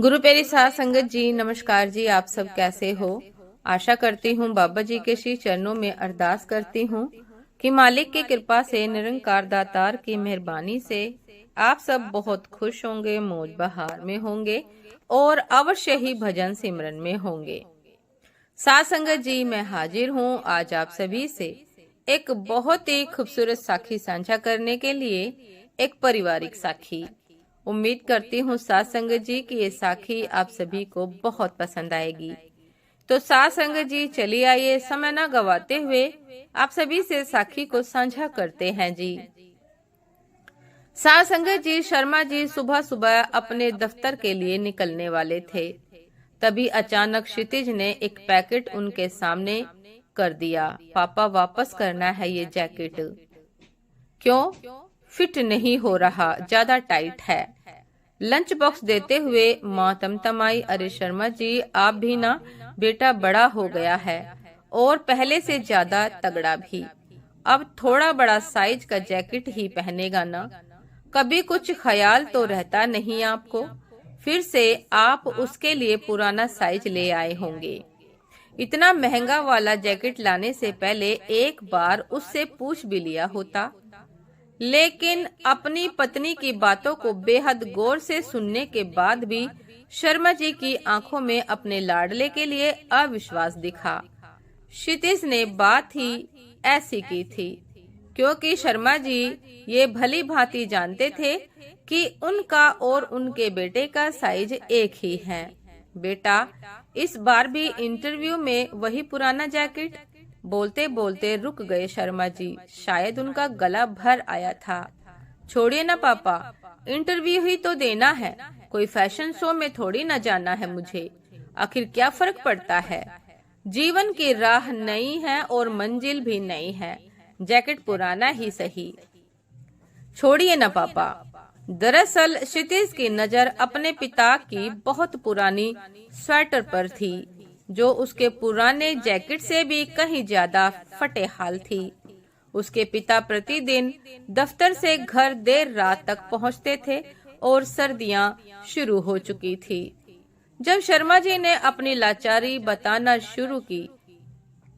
गुरु प्यारी साध संगत जी, नमस्कार जी। आप सब कैसे हो? आशा करती हूँ बाबा जी के श्री चरणों में अरदास करती हूँ कि मालिक की कृपा से, निरंकार दातार की मेहरबानी से आप सब बहुत खुश होंगे, मौज बहार में होंगे और अवश्य ही भजन सिमरन में होंगे। साध संगत जी, मैं हाजिर हूँ आज आप सभी से एक बहुत ही खूबसूरत साखी साझा करने के लिए, एक पारिवारिक साखी। उम्मीद करती हूँ साध संगत जी कि ये साखी आप सभी को बहुत पसंद आएगी। तो साध संगत जी, चलिए आइए समय न गवाते हुए आप सभी से साखी को साझा करते हैं जी। साध संगत जी, शर्मा जी सुबह सुबह अपने दफ्तर के लिए निकलने वाले थे। तभी अचानक क्षितिज ने एक पैकेट उनके सामने कर दिया। पापा, वापस करना है ये जैकेट। क्यों? फिट नहीं हो रहा, ज्यादा टाइट है। लंच बॉक्स देते हुए माँ तमतमाई, अरे शर्मा जी, आप भी ना, बेटा बड़ा हो गया है और पहले से ज्यादा तगड़ा भी। अब थोड़ा बड़ा साइज का जैकेट ही पहनेगा ना। कभी कुछ ख्याल तो रहता नहीं आपको? फिर से आप उसके लिए पुराना साइज ले आए होंगे। इतना महंगा वाला जैकेट लाने से पहले एक बार उससे पूछ भी लिया होता। लेकिन अपनी पत्नी की बातों को बेहद गौर से सुनने के बाद भी शर्मा जी की आंखों में अपने लाडले के लिए अविश्वास दिखा। क्षितिज ने बात ही ऐसी की थी क्योंकि शर्मा जी ये भली भांति जानते थे कि उनका और उनके बेटे का साइज एक ही है। बेटा, इस बार भी इंटरव्यू में वही पुराना जैकेट? बोलते बोलते रुक गए शर्मा जी, शायद उनका गला भर आया था। छोड़िए ना पापा, इंटरव्यू ही तो देना है, कोई फैशन शो में थोड़ी ना जाना है मुझे। आखिर क्या फर्क पड़ता है? जीवन की राह नई है और मंजिल भी नई है, जैकेट पुराना ही सही। छोड़िए ना पापा। दरअसल क्षितिज की नजर अपने पिता की बहुत पुरानी स्वेटर पर थी, जो उसके पुराने जैकेट से भी कहीं ज्यादा फटे हाल थी। उसके पिता प्रतिदिन दफ्तर से घर देर रात तक पहुंचते थे और सर्दियां शुरू हो चुकी थी। जब शर्मा जी ने अपनी लाचारी बताना शुरू की,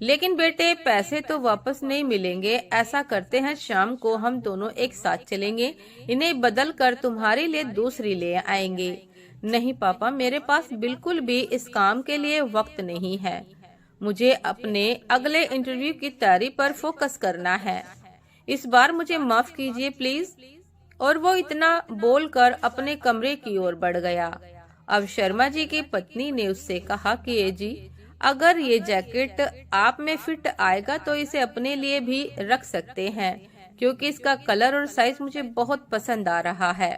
लेकिन बेटे, पैसे तो वापस नहीं मिलेंगे। ऐसा करते हैं, शाम को हम दोनों एक साथ चलेंगे, इन्हें बदल कर तुम्हारे लिए दूसरी ले आएंगे। नहीं पापा, मेरे पास बिल्कुल भी इस काम के लिए वक्त नहीं है। मुझे अपने अगले इंटरव्यू की तैयारी पर फोकस करना है। इस बार मुझे माफ कीजिए प्लीज। और वो इतना बोलकर अपने कमरे की ओर बढ़ गया। अब शर्मा जी की पत्नी ने उससे कहा कि ए जी, अगर ये जैकेट आप में फिट आएगा तो इसे अपने लिए भी रख सकते हैं, क्योंकि इसका कलर और साइज मुझे बहुत पसंद आ रहा है।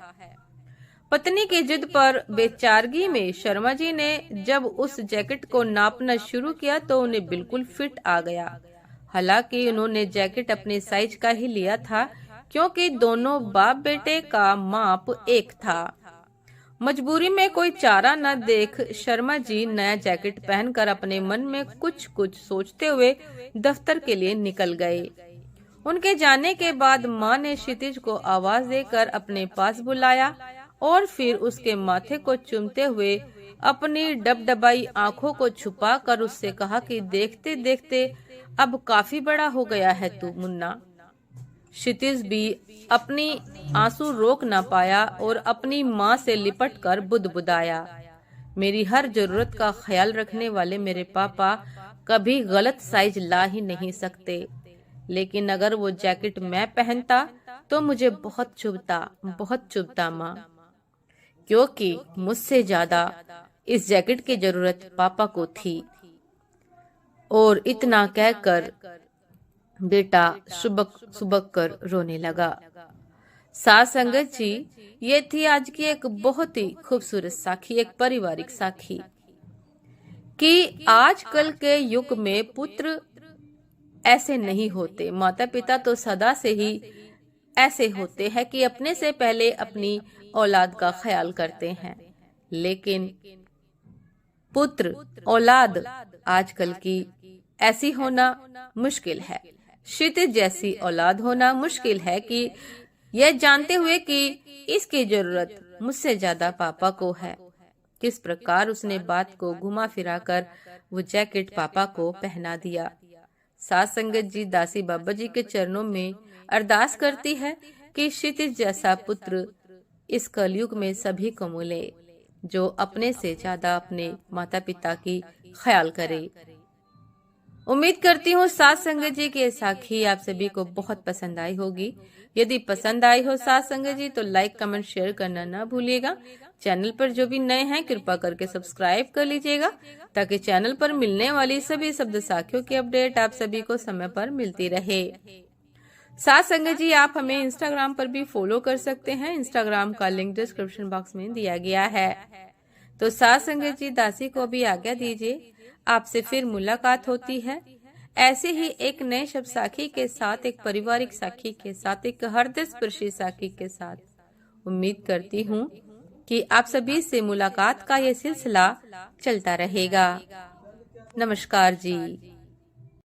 पत्नी की जिद पर बेचारगी में शर्मा जी ने जब उस जैकेट को नापना शुरू किया तो उन्हें बिल्कुल फिट आ गया। हालांकि उन्होंने जैकेट अपने साइज का ही लिया था, क्योंकि दोनों बाप बेटे का माप एक था। मजबूरी में कोई चारा न देख शर्मा जी नया जैकेट पहनकर अपने मन में कुछ कुछ सोचते हुए दफ्तर के लिए निकल गए। उनके जाने के बाद माँ ने क्षितिज को आवाज देकर अपने पास बुलाया और फिर उसके माथे को चूमते हुए अपनी डबडबाई आंखों को छुपाकर उससे कहा कि देखते देखते अब काफी बड़ा हो गया है तू मुन्ना। क्षितिज भी अपनी आंसू रोक ना पाया और अपनी माँ से लिपटकर बुदबुदाया, मेरी हर जरूरत का ख्याल रखने वाले मेरे पापा कभी गलत साइज ला ही नहीं सकते। लेकिन अगर वो जैकेट मैं पहनता तो मुझे बहुत चुभता माँ, क्योंकि मुझसे ज्यादा इस जैकेट की जरूरत पापा को थी। और इतना कहकर बेटा सुबक सुबक कर रोने लगा। साथ संगत जी, ये थी आज की एक बहुत ही खूबसूरत साखी, एक पारिवारिक साखी कि आजकल के युग में पुत्र ऐसे नहीं होते। माता पिता तो सदा से ही ऐसे होते हैं कि अपने से पहले अपनी औलाद का ख्याल करते हैं, लेकिन पुत्र औलाद आजकल की ऐसी होना मुश्किल है। क्षितिज जैसी औलाद होना मुश्किल है कि यह जानते हुए कि इसकी जरूरत मुझसे ज्यादा पापा को है। किस प्रकार उसने बात को घुमा फिरा कर वो जैकेट पापा को पहना दिया। सात संगत जी दासी बाबा जी के चरणों में अरदास करती है कि क्षितिज जैसा पुत्र इस कलयुग में सभी को मिले, जो अपने से ज्यादा अपने माता पिता की ख्याल करे। उम्मीद करती हूँ सात संगत जी की साखी आप सभी को बहुत पसंद आई होगी। यदि पसंद आई हो सात संगत जी तो लाइक कमेंट शेयर करना ना भूलिएगा। चैनल पर जो भी नए हैं कृपा करके सब्सक्राइब कर लीजिएगा, ताकि चैनल पर मिलने वाली सभी शब्द साखियों की अपडेट आप सभी को समय पर मिलती रहे। सात संगत जी आप हमें इंस्टाग्राम पर भी फॉलो कर सकते हैं। इंस्टाग्राम का लिंक डिस्क्रिप्शन बॉक्स में दिया गया है। तो सात संगत जी दासी को भी आज्ञा दीजिए, आपसे फिर मुलाकात होती है ऐसे ही एक नए शब्द साखी के साथ, एक पारिवारिक साखी के साथ, एक हृदय स्पर्शी साखी के साथ। उम्मीद करती हूँ कि आप सभी से मुलाकात का ये सिलसिला चलता रहेगा। नमस्कार जी।